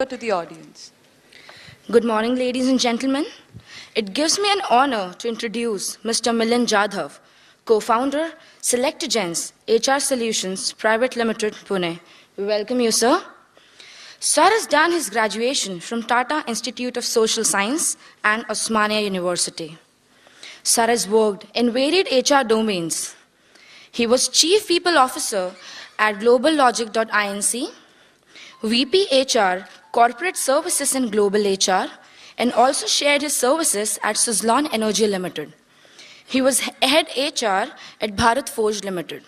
to the audience. Good morning, ladies and gentlemen. It gives me an honor to introduce Mr. Milind Jadhav, co-founder, Selectagens HR Solutions Private Limited, Pune. We welcome you, sir. Sir has done his graduation from Tata Institute of Social Science and Osmania University. Sir has worked in varied HR domains. He was Chief People Officer at GlobalLogic.inc, VP HR, Corporate Services in Global HR, and also shared his services at Suzlon Energy Limited. He was Head HR at Bharat Forge Limited.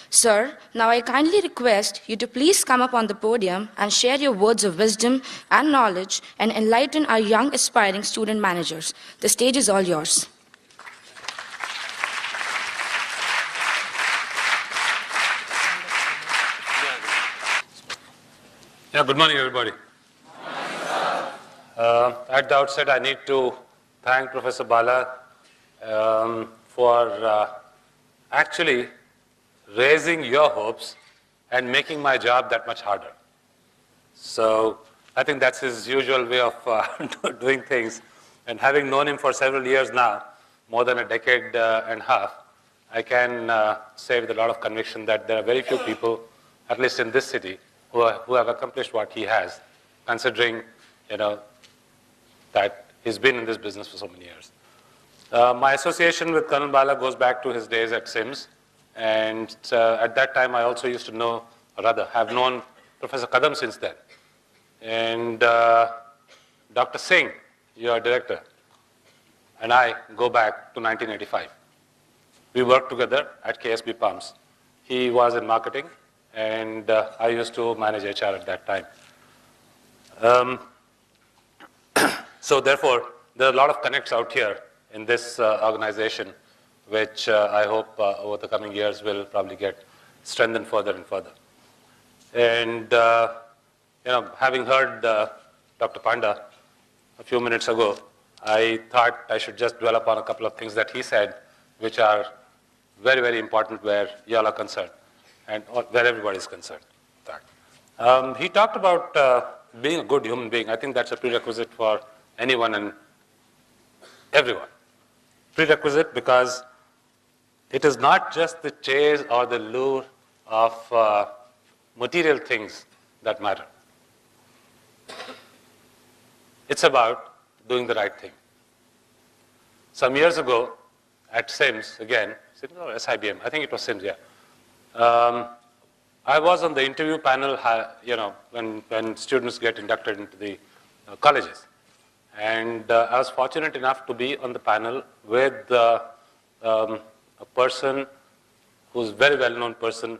Sir, now I kindly request you to please come up on the podium and share your words of wisdom and knowledge and enlighten our young aspiring student managers. The stage is all yours. Yeah, good morning, everybody. At the outset, I need to thank Professor Bala for actually raising your hopes and making my job that much harder. So I think that's his usual way of doing things. And having known him for several years now, more than a decade and a half, I can say with a lot of conviction that there are very few people, at least in this city, who have accomplished what he has, considering, that he's been in this business for so many years. My association with Colonel Bala goes back to his days at SIMS, and at that time I also used to know, or rather have known Professor Kadam since then. And Dr. Singh, your director, and I go back to 1985. We worked together at KSB Pumps. He was in marketing, and I used to manage HR at that time. So therefore, there are a lot of connects out here in this organization, which I hope over the coming years will probably get strengthened further and further. And having heard Dr. Panda a few minutes ago, I thought I should just dwell upon a couple of things that he said, which are very, very important where you all are concerned, and where everybody is concerned. He talked about being a good human being. I think that's a prerequisite for anyone and everyone. Prerequisite because it is not just the chase or the lure of material things that matter. It's about doing the right thing. Some years ago at SIMS, again, SIBM, I think it was SIMS, yeah. I was on the interview panel, when students get inducted into the colleges. And I was fortunate enough to be on the panel with a person who's a very well-known person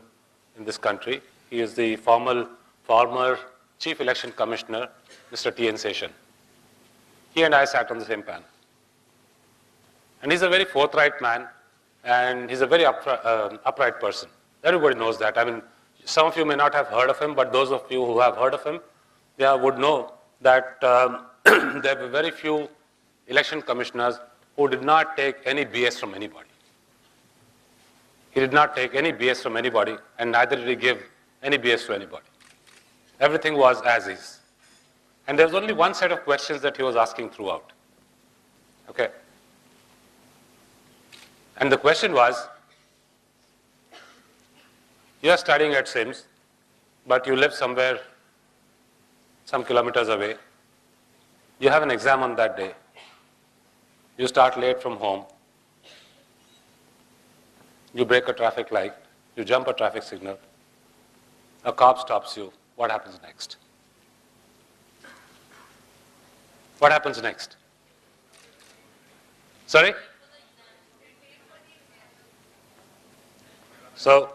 in this country. He is the former Chief Election Commissioner, Mr. T.N. Seshan. He and I sat on the same panel. And he's a very forthright man, and he's a very upright person. Everybody knows that. I mean, some of you may not have heard of him, but those of you who have heard of him, would know that there were very few election commissioners who did not take any BS from anybody. He did not take any BS from anybody, and neither did he give any BS to anybody. Everything was as is. And there was only one set of questions that he was asking throughout. Okay? And the question was, you are studying at SIMS, but you live somewhere, some kilometers away. You have an exam on that day. You start late from home. You break a traffic light. You jump a traffic signal. A cop stops you. What happens next? What happens next? Sorry? So,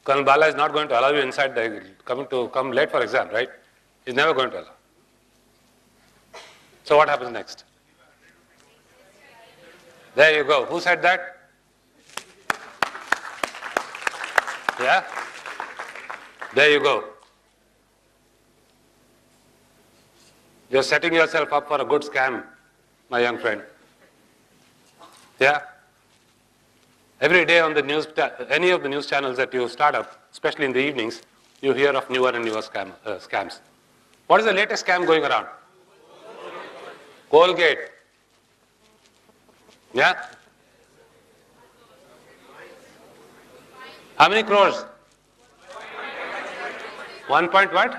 Colonel Bala is not going to allow you inside come late for exam, right? He's never going to allow. So what happens next? There you go. Who said that? Yeah? There you go. You're setting yourself up for a good scam, my young friend. Yeah? Every day on the news, any of the news channels that you start up, especially in the evenings, you hear of newer and newer scams. What is the latest scam going around? Colgate. Yeah? How many crores? 1 point what?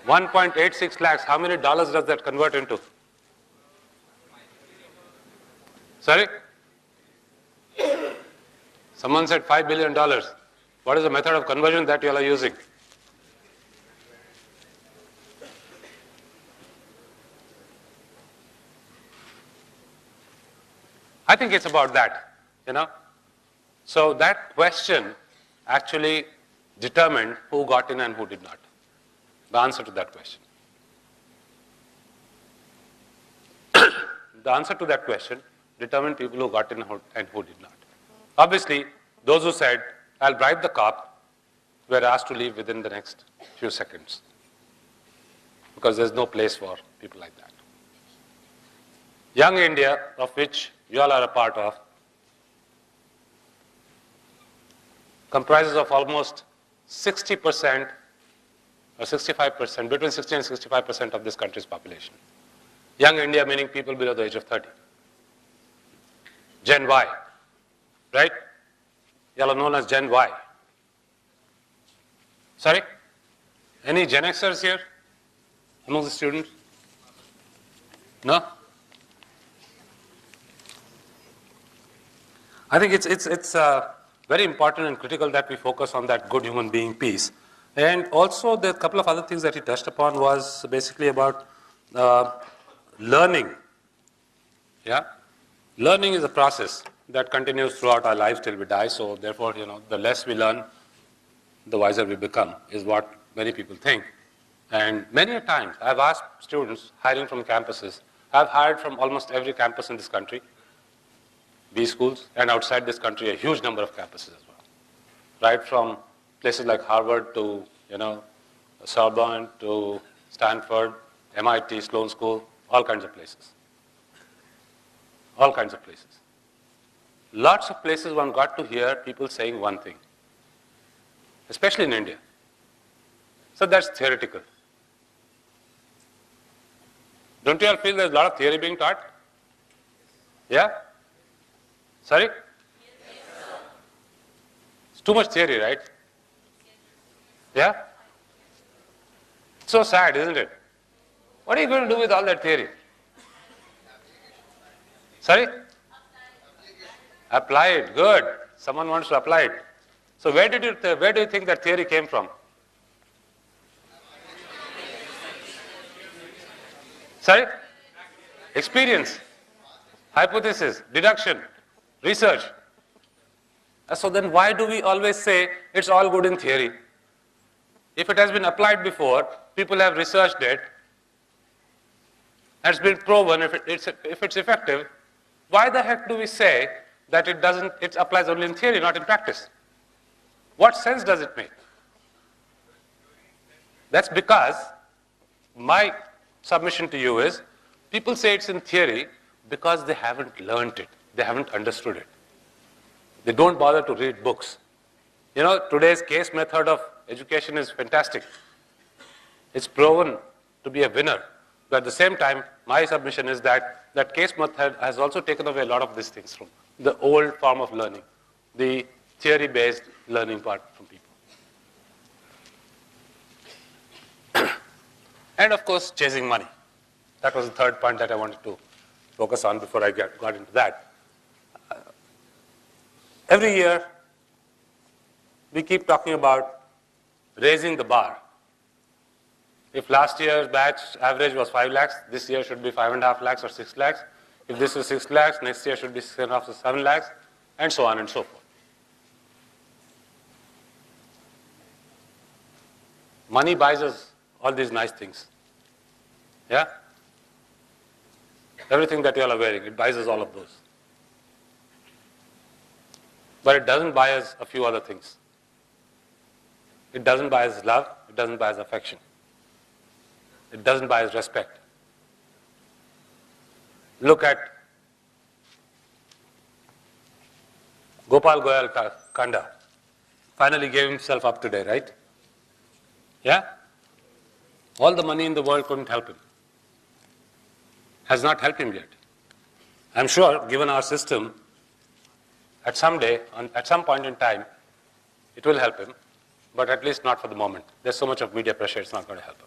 1.86 lakhs. How many dollars does that convert into? Sorry? Someone said $5 billion. What is the method of conversion that you all are using? I think it's about that, you know. So that question actually determined who got in and who did not. The answer to that question. The answer to that question determined people who got in and who did not. Obviously, those who said, I'll bribe the cop, were asked to leave within the next few seconds. Because there's no place for people like that. Young India, of which you all are a part of, comprises of almost 60% or 65%, between 60 and 65% of this country's population. Young India meaning people below the age of 30. Gen Y, right? You all are known as Gen Y. Sorry? Any Gen Xers here among the students? No? I think it's very important and critical that we focus on that good human being piece. And also the couple of other things that he touched upon was basically about learning. Yeah? Learning is a process that continues throughout our lives till we die. So therefore, you know, the less we learn, the wiser we become, is what many people think. And many a times, I've asked students hiring from campuses. I've hired from almost every campus in this country, B schools, and outside this country, a huge number of campuses as well. Right from places like Harvard to, you know, Sorbonne to Stanford, MIT, Sloan School, all kinds of places. All kinds of places. Lots of places one got to hear people saying one thing, especially in India. So that's theoretical. Don't you all feel there's a lot of theory being taught? Yeah? Sorry? It's too much theory, right? Yeah? It's so sad, isn't it? What are you going to do with all that theory? Sorry? Apply it. Good. Someone wants to apply it. So where do you think that theory came from? Sorry? Experience, hypothesis, deduction, research. So then why do we always say it's all good in theory? If it has been applied before, people have researched it, and it's been proven if it's effective, why the heck do we say that it applies only in theory, not in practice? What sense does it make? That's because my submission to you is, people say it's in theory because they haven't learned it. They haven't understood it. They don't bother to read books. You know, today's case method of education is fantastic. It's proven to be a winner. But at the same time, my submission is that that case method has also taken away a lot of these things from the old form of learning, the theory-based learning part from people. And of course, chasing money. That was the third point that I wanted to focus on before I got into that. Every year, we keep talking about raising the bar. If last year's batch average was 5 lakhs, this year should be 5.5 lakhs or 6 lakhs. If this is 6 lakhs, next year should be 6.5 to 7 lakhs, and so on and so forth. Money buys us all these nice things. Yeah? Everything that you all are wearing, it buys us all of those. But it doesn't buy us a few other things. It doesn't buy us love, it doesn't buy us affection. It doesn't buy us respect. Look at Gopal Goyal Kanda. Finally gave himself up today, right? Yeah? All the money in the world couldn't help him. Has not helped him yet. I'm sure, given our system, at some point in time, it will help him, but at least not for the moment. There's so much of media pressure, it's not going to help him.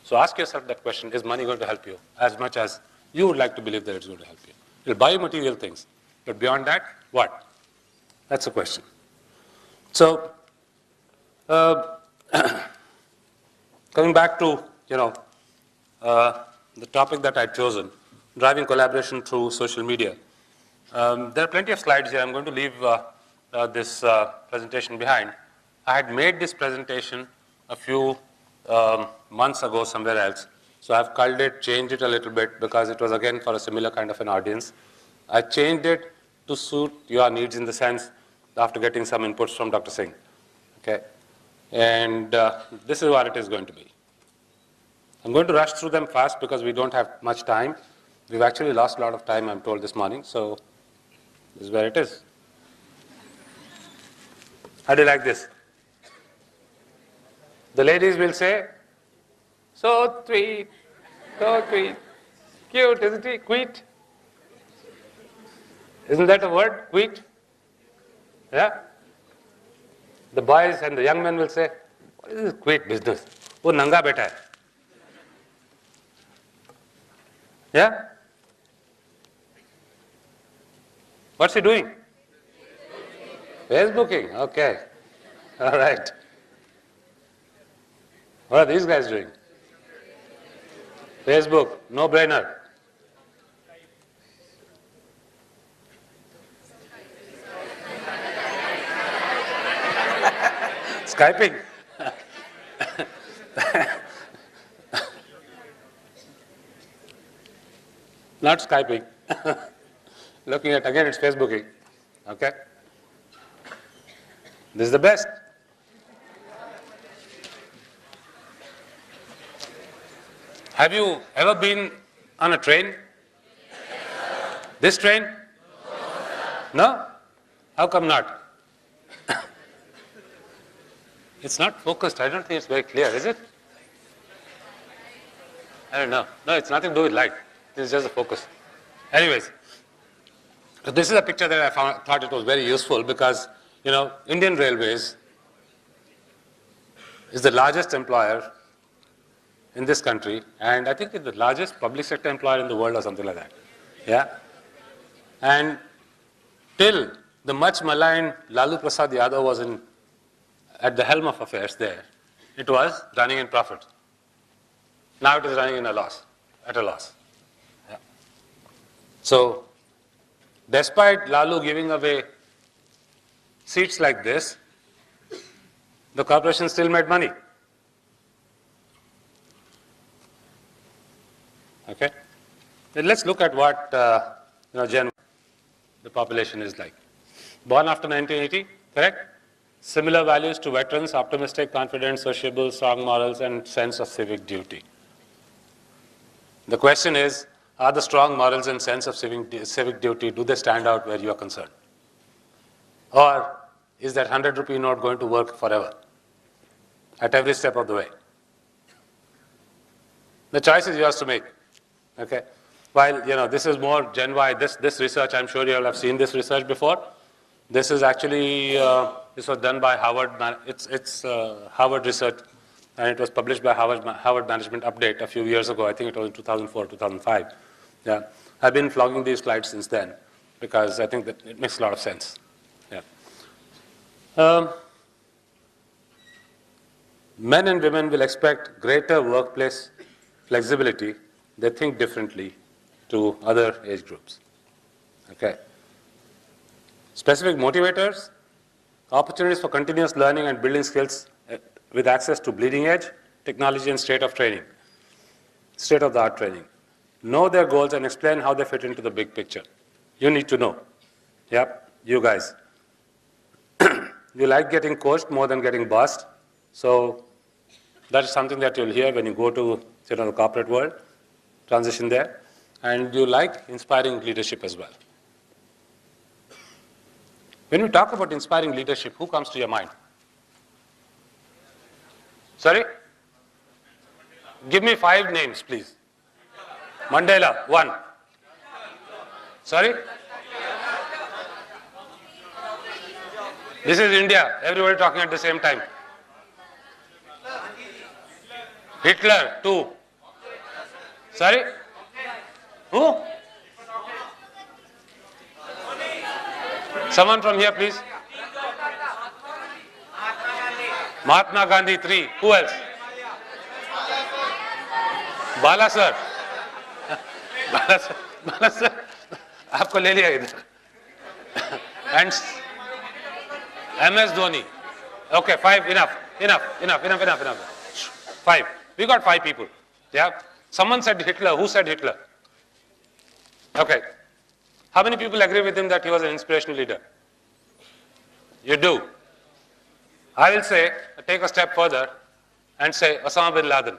So ask yourself that question, is money going to help you as much as you would like to believe that it's going to help you? It'll buy you material things, but beyond that, what? That's the question. So, coming back to, the topic that I'd chosen, driving collaboration through social media. There are plenty of slides here. I'm going to leave this presentation behind. I had made this presentation a few months ago somewhere else. So I've culled it, changed it a little bit because it was again for a similar kind of an audience. I changed it to suit your needs in the sense after getting some inputs from Dr. Singh. Okay? And this is what it is going to be. I'm going to rush through them fast because we don't have much time. We've actually lost a lot of time, I'm told, this morning. So this is where it is. How do you like this? The ladies will say, so sweet, cute, isn't it? Sweet. Isn't that a word? Sweet? Yeah? The boys and the young men will say, what is this sweet business? Oh, nanga beta hai. Yeah? What's he doing? Facebooking. Okay. All right. What are these guys doing? Facebook. No brainer. Skyping. Not Skyping. Looking at, again, it's Facebooking. Okay? This is the best. Have you ever been on a train? This train? No? How come not? It's not focused. I don't think it's very clear, is it? I don't know. No, it's nothing to do with light. This is just the focus. Anyways, so this is a picture that I thought it was very useful because, Indian Railways is the largest employer in this country, and I think it's the largest public sector employer in the world or something like that. Yeah? And till the much maligned Lalu Prasad Yadav was at the helm of affairs there, it was running in profit. Now it is running at a loss. Yeah. So, despite Lalu giving away seats like this, the corporation still made money. Okay? Then let's look at what the population is like. Born after 1980, correct? Similar values to veterans, optimistic, confident, sociable, strong morals, and sense of civic duty. The question is, are the strong morals and sense of civic duty, do they stand out where you are concerned? Or is that 100 rupee note going to work forever, at every step of the way? The choice is yours to make. Okay? While, this is more Gen Y, this research, I'm sure you all have seen this research before. This is actually, this was done by Harvard, it's Harvard research, and it was published by Harvard Management Update a few years ago. I think it was in 2004, 2005. Yeah. I've been flogging these slides since then because I think that it makes a lot of sense. Yeah. Men and women will expect greater workplace flexibility. They think differently to other age groups. Okay. Specific motivators, opportunities for continuous learning and building skills with access to bleeding edge technology and state-of-the-art training. Know their goals and explain how they fit into the big picture. You need to know. Yep, you guys. You like getting coached more than getting bossed. So that is something that you'll hear when you go to the corporate world, transition there. And you like inspiring leadership as well. When we talk about inspiring leadership, who comes to your mind? Sorry? Give me 5 names, please. Mandela, 1. Sorry? This is India. Everybody talking at the same time. Hitler, 2. Sorry? Who? Someone from here, please. Mahatma Gandhi, 3. Who else? Bala sir. Bala sir. आपको ले लिया इधर. And MS Dhoni. Okay, 5. Enough. 5. We got 5 people. Yeah. Someone said Hitler. Who said Hitler? Okay. How many people agree with him that he was an inspirational leader? You do. I will say, take a step further and say Osama bin Laden.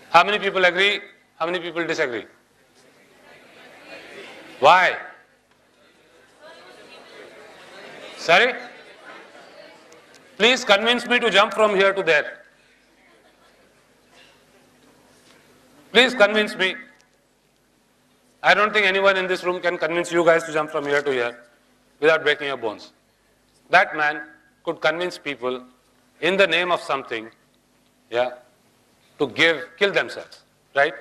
How many people agree? How many people disagree? Why? Sorry? Please convince me to jump from here to there. Please convince me. I don't think anyone in this room can convince you guys to jump from here to here without breaking your bones. That man could convince people in the name of something, yeah, to kill themselves, right?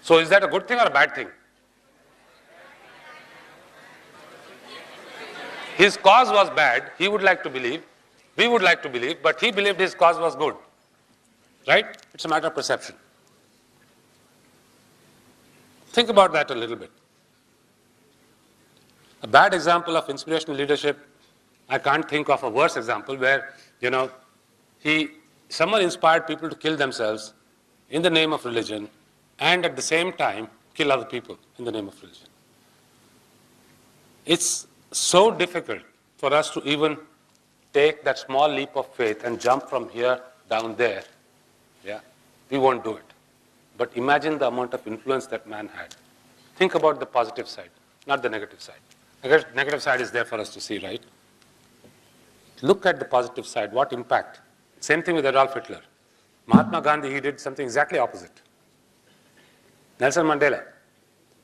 So is that a good thing or a bad thing? His cause was bad, he would like to believe, we would like to believe, but he believed his cause was good, right? It's a matter of perception. Think about that a little bit. A bad example of inspirational leadership, I can't think of a worse example where, someone inspired people to kill themselves in the name of religion and at the same time kill other people in the name of religion. It's so difficult for us to even take that small leap of faith and jump from here down there. Yeah, we won't do it. But imagine the amount of influence that man had. Think about the positive side, not the negative side. The negative side is there for us to see, right? Look at the positive side, what impact. Same thing with Adolf Hitler. Mahatma Gandhi, he did something exactly opposite. Nelson Mandela.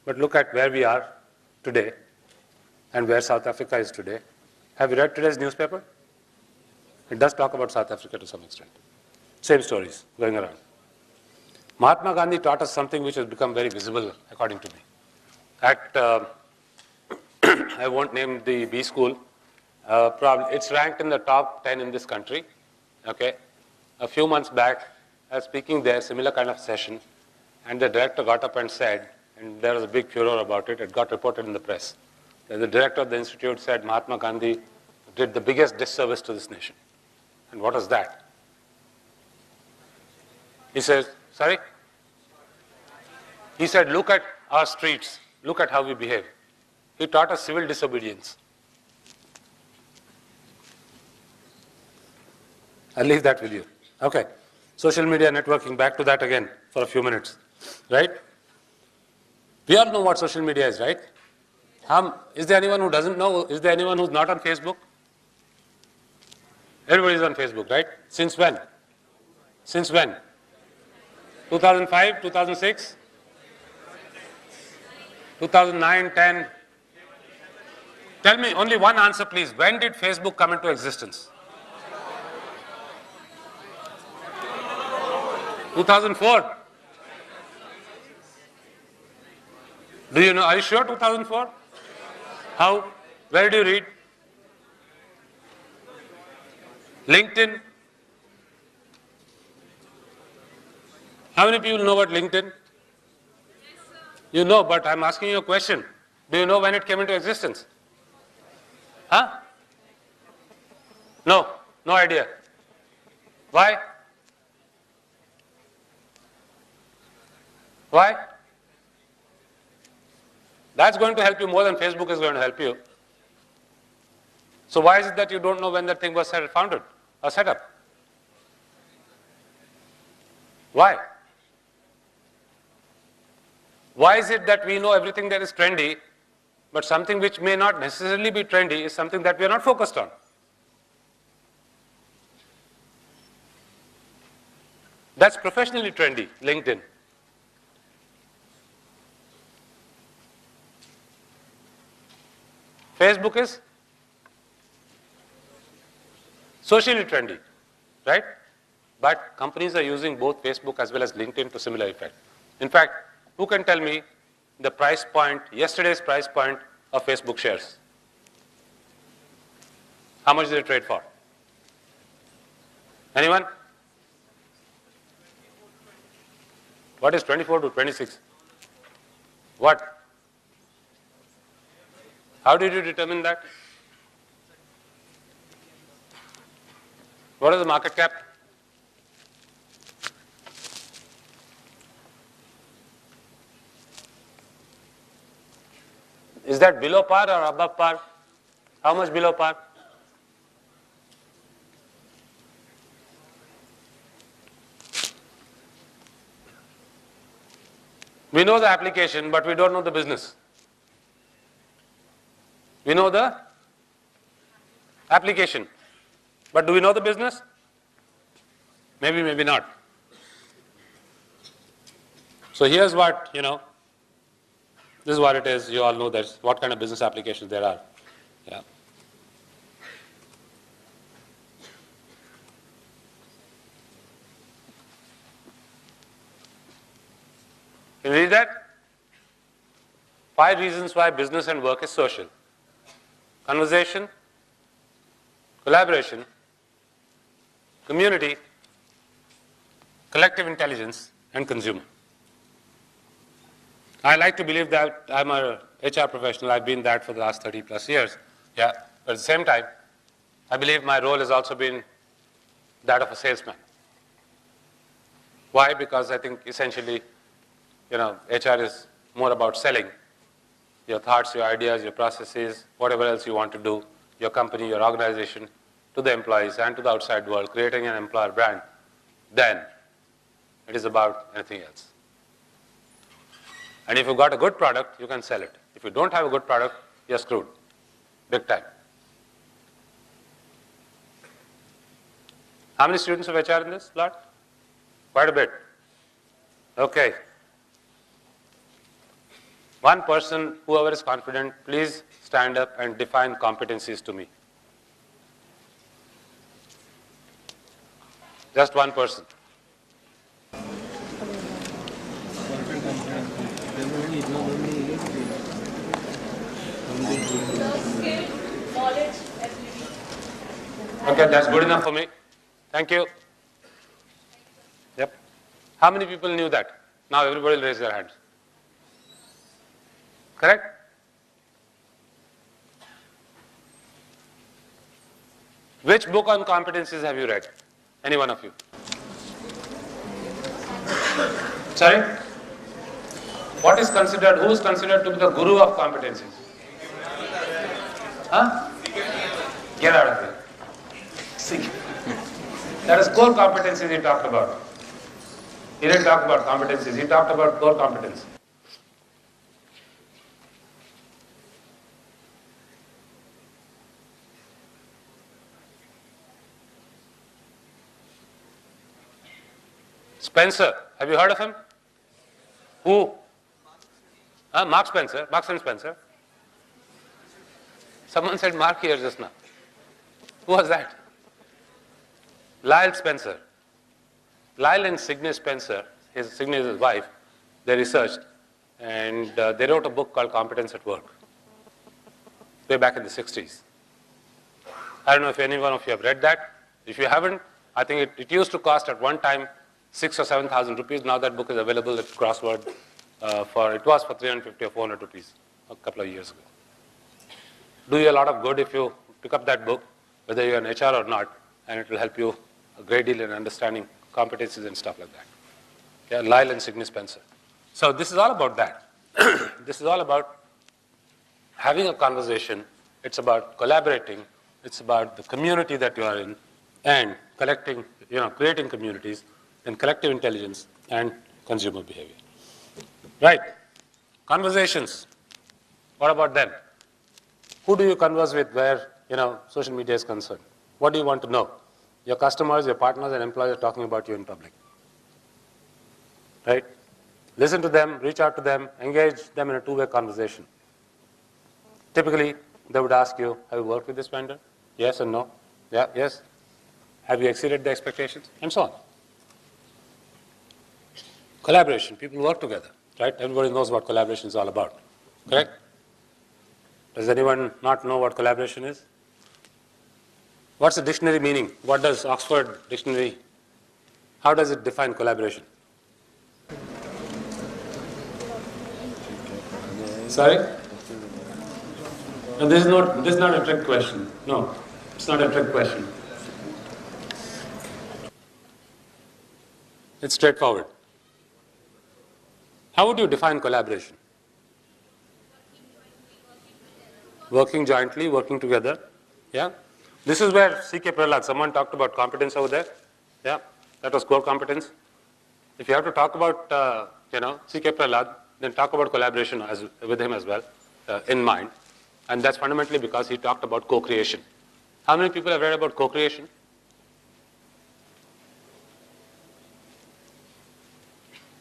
But look at where we are today and where South Africa is today. Have you read today's newspaper? It does talk about South Africa to some extent. Same stories going around. Mahatma Gandhi taught us something which has become very visible, according to me. I won't name the B school. Probably it's ranked in the top 10 in this country. Okay, a few months back, I was speaking there, similar kind of session, and the director got up and said, and there was a big furor about it. It got reported in the press. That the director of the institute said Mahatma Gandhi did the biggest disservice to this nation. And what was that? He says, sorry? He said, look at our streets. Look at how we behave. He taught us civil disobedience. I'll leave that with you. Okay. Social media networking, back to that again for a few minutes. Right? We all know what social media is, right? Is there anyone who doesn't know? Is there anyone who's not on Facebook? Everybody's on Facebook, right? Since when? Since when? 2005, 2006? 2009, 10? Tell me only one answer, please. When did Facebook come into existence? 2004. Do you know? Are you sure 2004? How? Where do you read? LinkedIn. How many people know about LinkedIn? You know, but I'm asking you a question. Do you know when it came into existence? Huh? No, no idea. Why? Why? That's going to help you more than Facebook is going to help you. So why is it that you don't know when that thing was founded or set up? Why? Why is it that we know everything that is trendy, but something which may not necessarily be trendy is something that we are not focused on? That's professionally trendy, LinkedIn. Facebook is socially trendy, right? But companies are using both Facebook as well as LinkedIn to similar effect. In fact, who can tell me the price point, yesterday's price point of Facebook shares? How much did it trade for? Anyone? What is 24 to 26? What? How did you determine that? What is the market cap? Is that below par or above par? How much below par? We know the application, but we don't know the business. We know the application, but do we know the business? Maybe, maybe not. So here's what, this is what it is. You all know that what kind of business applications there are. Yeah. Can you read that? 5 reasons why business and work is social. Conversation, collaboration, community, collective intelligence, and consumer. I like to believe that I'm a HR professional. I've been that for the last 30 plus years. Yeah. But at the same time, I believe my role has also been that of a salesman. Why? Because I think essentially, HR is more about selling your thoughts, your ideas, your processes, whatever else you want to do, your company, your organization, to the employees and to the outside world, creating an employer brand, then it is about anything else. And if you've got a good product, you can sell it. If you don't have a good product, you're screwed. Big time. How many students of HR in this lot? Quite a bit. Okay. One person, whoever is confident, please stand up and define competencies to me. Just one person. Okay, that's good enough for me. Thank you. Yep. How many people knew that? Now everybody will raise their hands. Correct? Which book on competencies have you read? Any one of you? Sorry? What is considered, who is considered to be the guru of competencies? Huh? Get out of here. See. That is core competencies he talked about. He didn't talk about competencies, he talked about core competencies. Spencer, have you heard of him? Who? Mark Spencer, Marks and Spencer. Someone said Mark here just now. Who was that? Lyle Spencer. Lyle and Signe Spencer, Signe is his wife, they researched and they wrote a book called Competence at Work, way back in the 60s. I don't know if any one of you have read that. If you haven't, I think it used to cost at one time 6,000 or 7,000 rupees. Now that book is available at Crossword it was for 350 or 400 rupees a couple of years ago. Do you a lot of good if you pick up that book, whether you're an HR or not, and it will help you a great deal in understanding competencies and stuff like that. Yeah, Lyle and Signe Spencer. So this is all about that. This is all about having a conversation. It's about collaborating. It's about the community that you are in and collecting, creating communities and collective intelligence and consumer behavior. Right. Conversations. What about them? Who do you converse with where, social media is concerned? What do you want to know? Your customers, your partners, and employees are talking about you in public. right? Listen to them, reach out to them, engage them in a two-way conversation. Typically, they would ask you, have you worked with this vendor? Yes or no? Yeah, yes. Have you exceeded the expectations? And so on. Collaboration, people work together, right? Everybody knows what collaboration is all about, correct? Does anyone not know what collaboration is? What's the dictionary meaning? What does Oxford Dictionary, how does it define collaboration? Sorry? No, this is not a trick question. No, it's not a trick question. It's straightforward. How would you define collaboration? Working jointly, working together. Yeah? This is where C.K. Prahlad, someone talked about competence over there. Yeah? That was core competence. If you have to talk about, C.K. Prahlad, then talk about collaboration with him as well, in mind. And that's fundamentally because he talked about co-creation. How many people have read about co-creation?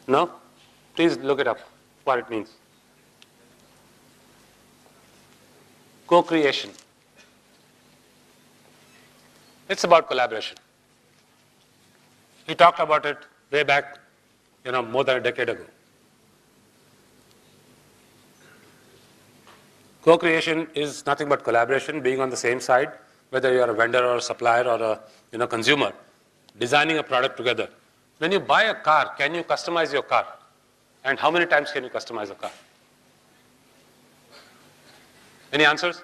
No? Please look it up, what it means. Co-creation. It's about collaboration. He talked about it way back, more than a decade ago. Co-creation is nothing but collaboration, being on the same side, whether you're a vendor or a supplier or a consumer, designing a product together. When you buy a car, can you customize your car? And how many times can you customize a car? Any answers?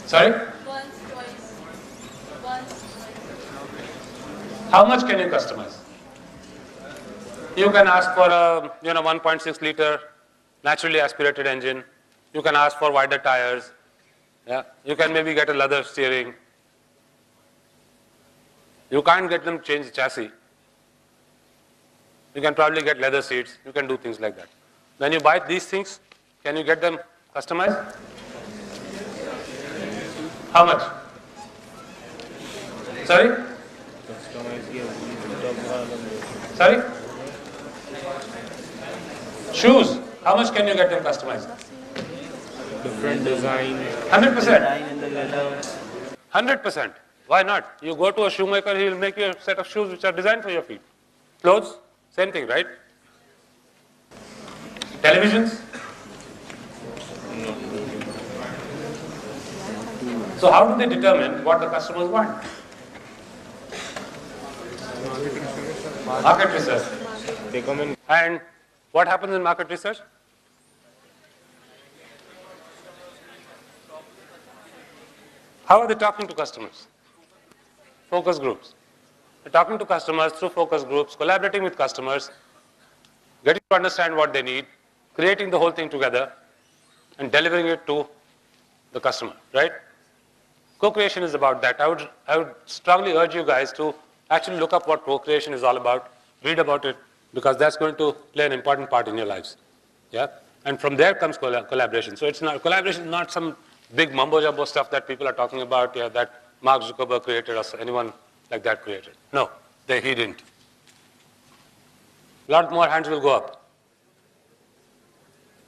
Sorry? Once, twice. Once. How much can you customize? You can ask for a 1.6 liter naturally aspirated engine. You can ask for wider tires. Yeah. You can maybe get a leather steering. You can't get them to change the chassis. You can probably get leather seats. You can do things like that. When you buy these things, can you get them customized? How much? Sorry? Sorry? Shoes. How much can you get them customized? Different design. 100%. Design in the leather. 100%. Why not? You go to a shoemaker, he will make you a set of shoes which are designed for your feet. Clothes, same thing, right? Televisions? So how do they determine what the customers want? Market research. They come in. And what happens in market research? How are they talking to customers? Focus groups. They're talking to customers through focus groups, collaborating with customers, getting to understand what they need, creating the whole thing together, and delivering it to the customer, right? Co-creation is about that. I would strongly urge you guys to actually look up what co-creation is all about, read about it, because that's going to play an important part in your lives. Yeah? And from there comes collaboration. So collaboration is not some big mumbo-jumbo stuff that people are talking about, that Mark Zuckerberg created or anyone like that created. No, he didn't. A lot more hands will go up.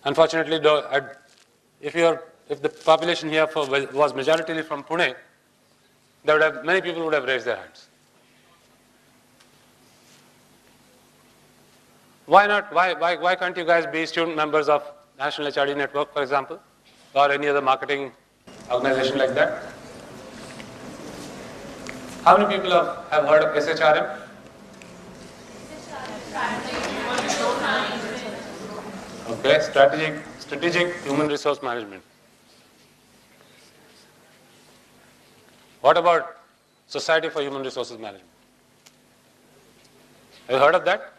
Unfortunately, though, if the population here was majoritarily from Pune, many people would have raised their hands. Why not? Why can't you guys be student members of National HRD Network, for example, or any other marketing organization like that? How many people have heard of SHRM? Okay, strategic human resource management. What about Society for Human Resources Management? Have you heard of that?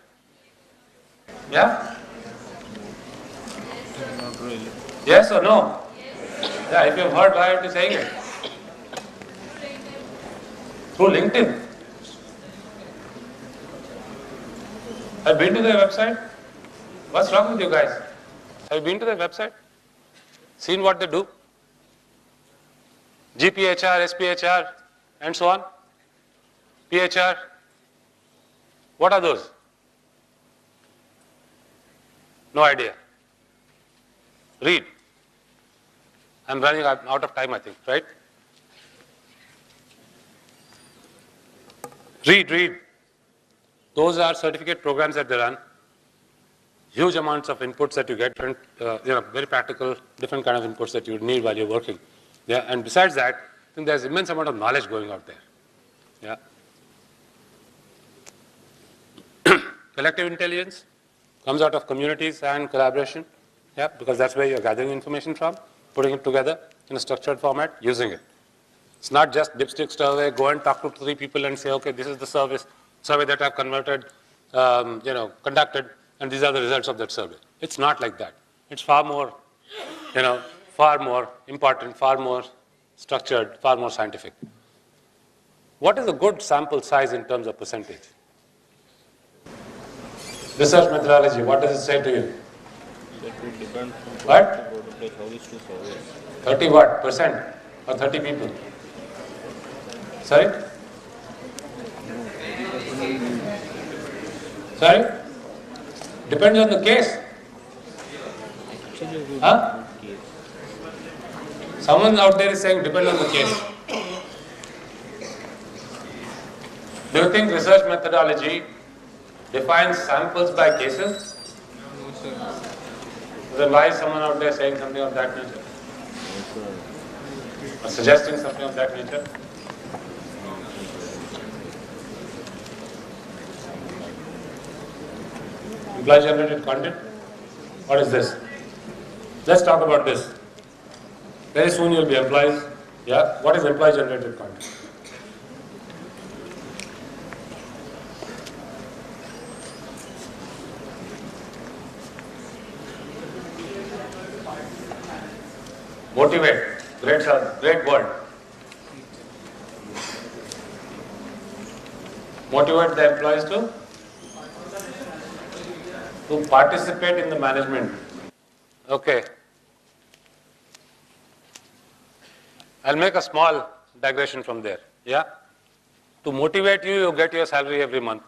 Yeah? Not really. Yes or no? Yeah, if you've heard, why aren't you saying it? Through LinkedIn. Have you been to their website? What's wrong with you guys? Have you been to their website? Seen what they do? GPHR, SPHR, and so on? PHR? What are those? No idea. Read. I'm running out of time, I think, right? Read. Those are certificate programs that they run. Huge amounts of inputs that you get, very practical, different kind of inputs that you need while you're working. Yeah, and besides that, I think there's immense amount of knowledge going out there. Yeah. Collective intelligence comes out of communities and collaboration. Yeah, because that's where you're gathering information from, putting it together in a structured format, using it. It's not just dipstick survey, go and talk to 3 people and say, okay, this is the survey that I've conducted, and these are the results of that survey. It's not like that. It's far more, far more important, far more structured, far more scientific. What is a good sample size in terms of percentage? Research methodology, what does it say to you? That will depend from What? 30 what? Percent? Or 30 people? Sorry? Sorry? Depends on the case. Huh? Someone out there is saying depend on the case. Do you think research methodology defines samples by cases? Then why is someone out there saying something of that nature? Or suggesting something of that nature? Employee generated content? What is this? Let's talk about this. Very soon you'll be employees. Yeah? What is employee generated content? Motivate. Great word. Motivate the employees to participate in the management. Okay. I'll make a small digression from there. Yeah? To motivate you, you get your salary every month.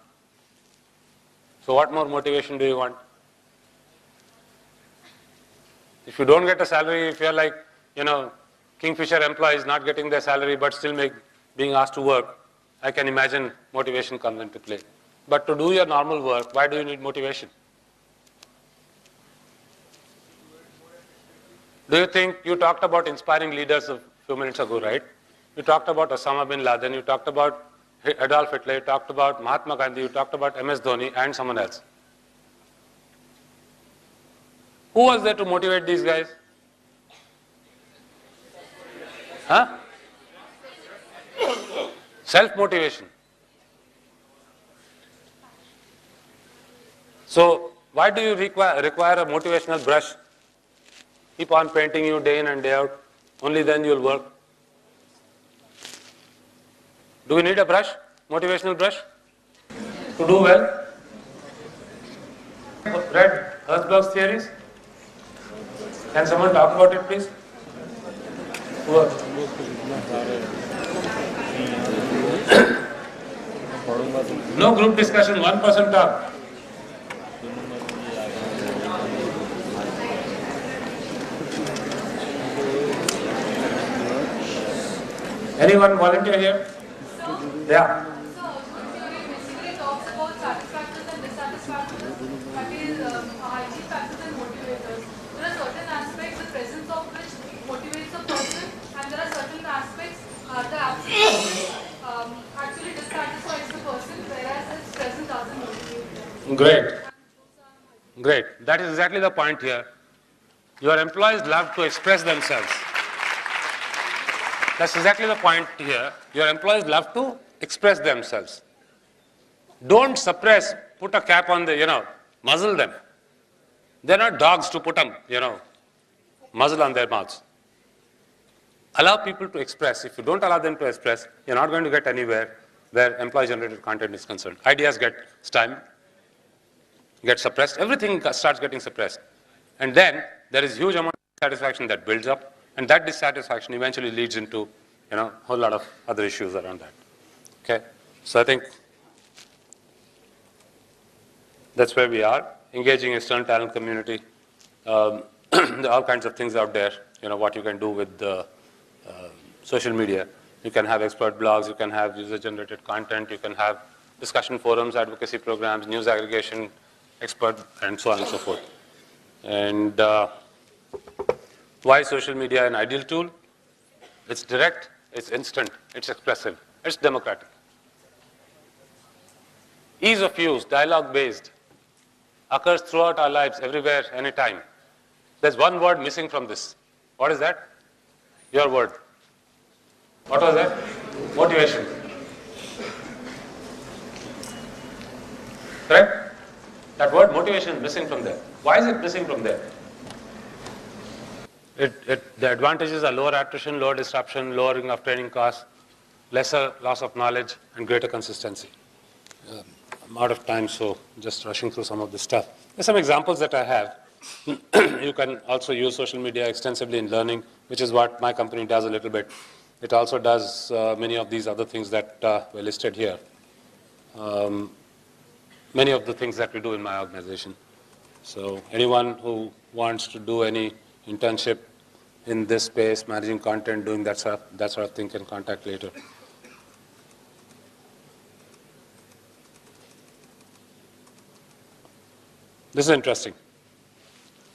So what more motivation do you want? If you don't get a salary, if you're like, Kingfisher employees not getting their salary but still being asked to work, I can imagine motivation comes into play. But to do your normal work, why do you need motivation? Do you think, you talked about inspiring leaders a few minutes ago, right? You talked about Osama bin Laden, you talked about Adolf Hitler, you talked about Mahatma Gandhi, you talked about MS Dhoni and someone else. Who was there to motivate these guys? Huh? Self-motivation. So, why do you require a motivational brush? Keep on painting you day in and day out. Only then you'll work. Do we need a brush? Motivational brush? To do well? Read Herzberg's theories? Can someone talk about it, please? No group discussion, one person talk. Anyone volunteer here? Yeah. So, theory basically talks about satisfactors and dissatisfactors, that is, hygiene factors and motivators. There are certain aspects, the presence of which motivates a person, and there are certain aspects, the absence of which actually dissatisfies the person, whereas its presence doesn't motivate them. Great. That is exactly the point here. Your employees love to express themselves. That's exactly the point here. Your employees love to express themselves. Don't suppress, put a cap on the, muzzle them. They're not dogs to put a, muzzle on their mouths. Allow people to express. If you don't allow them to express, you're not going to get anywhere where employee-generated content is concerned. Ideas get stymied, get suppressed. Everything starts getting suppressed. And then there is huge amount of dissatisfaction that builds up. And that dissatisfaction eventually leads into, a whole lot of other issues around that. Okay? So I think that's where we are. engaging external talent community. There are all kinds of things out there, what you can do with social media. You can have expert blogs, you can have user-generated content, you can have discussion forums, advocacy programs, news aggregation, expert, and so on and so forth. And why is social media an ideal tool? It's direct, it's instant, it's expressive, it's democratic. Ease of use, dialogue-based, occurs throughout our lives, everywhere, anytime. There's one word missing from this. What is that? Your word. What was that? Motivation. Correct? That word motivation is missing from there. Why is it missing from there? The advantages are lower attrition, lower disruption, lowering of training costs, lesser loss of knowledge, and greater consistency. I'm out of time, so just rushing through some of this stuff. There's some examples that I have. You can also use social media extensively in learning, which is what my company does a little bit. It also does many of these other things that were listed here. Many of the things that we do in my organization. So anyone who wants to do any internship in this space, managing content, doing that sort of thing, can contact later. This is interesting.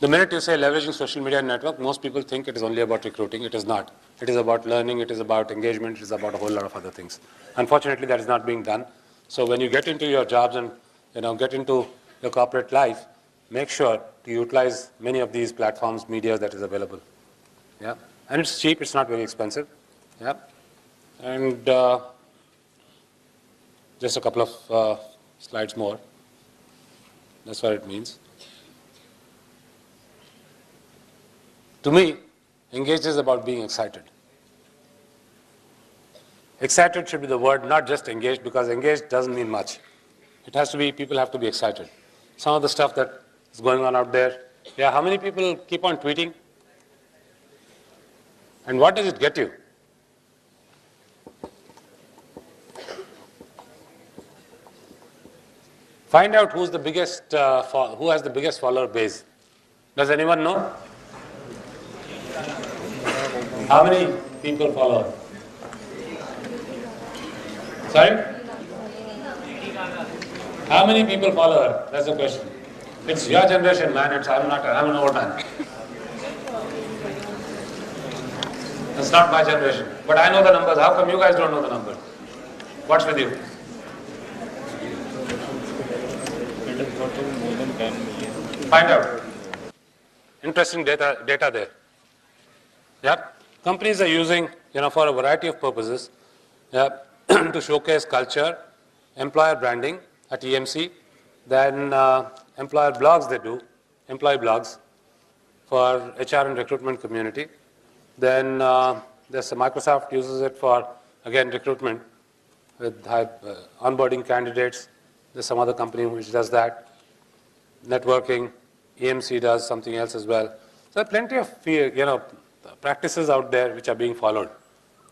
The minute you say leveraging social media network, most people think it is only about recruiting. It is not. It is about learning, it is about engagement, it is about a whole lot of other things. Unfortunately, that is not being done. So when you get into your jobs and get into your corporate life, make sure to utilize many of these platforms, media that is available. Yeah, and it's cheap. It's not very expensive. Yeah, and just a couple of slides more. That's what it means. To me, engaged is about being excited. Excited should be the word, not just engaged, because engaged doesn't mean much. It has to be, people have to be excited. Some of the stuff that is going on out there. Yeah, how many people keep on tweeting? And what does it get you? Find out who's the biggest, who has the biggest follower base. Does anyone know? How many people follow her? Sorry? How many people follow her? That's the question. It's your generation, man. I'm an old man. It's not my generation. But I know the numbers. How come you guys don't know the numbers? What's with you? It is not more than 10 million. Find out. Interesting data there. Yep. Companies are using, for a variety of purposes, to showcase culture, employer branding at EMC, then employer blogs they do, employee blogs for HR and recruitment community. Then Microsoft uses it for, again, recruitment with onboarding candidates. There's some other company which does that. Networking, EMC does something else as well. So there are plenty of, practices out there which are being followed.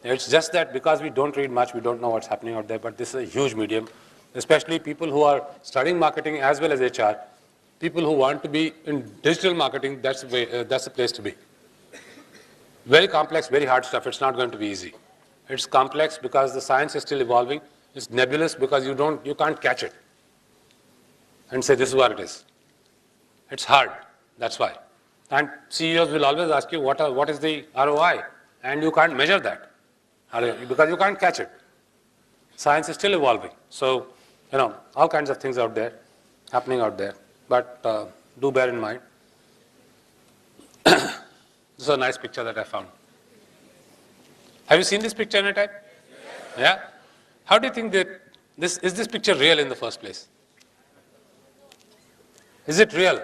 It's just that because we don't read much, we don't know what's happening out there, but this is a huge medium, especially people who are studying marketing as well as HR, people who want to be in digital marketing, that's the place to be. Very complex, very hard stuff. It's not going to be easy. It's complex because the science is still evolving. It's nebulous because you can't catch it and say this is what it is. It's hard. That's why. And CEOs will always ask you what is the ROI, and you can't measure that because you can't catch it. Science is still evolving. So, all kinds of things out there, happening out there. But do bear in mind. This is a nice picture that I found. Have you seen this picture anytime? Yeah? How do you think that is this picture real in the first place? Is it real?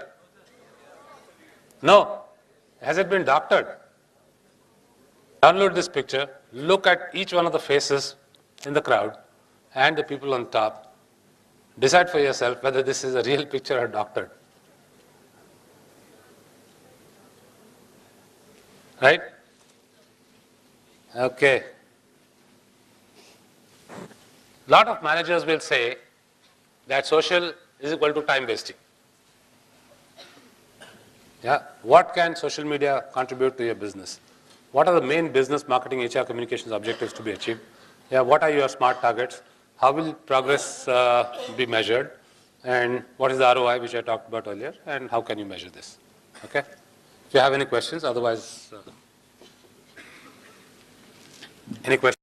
No. Has it been doctored? Download this picture, look at each one of the faces in the crowd and the people on top. Decide for yourself whether this is a real picture or doctored. Right? Okay. A lot of managers will say that social is equal to time wasting. Yeah. What can social media contribute to your business? What are the main business marketing HR communications objectives to be achieved? Yeah. What are your SMART targets? How will progress be measured? And what is the ROI, which I talked about earlier? And how can you measure this? Okay. If you have any questions, otherwise, any questions?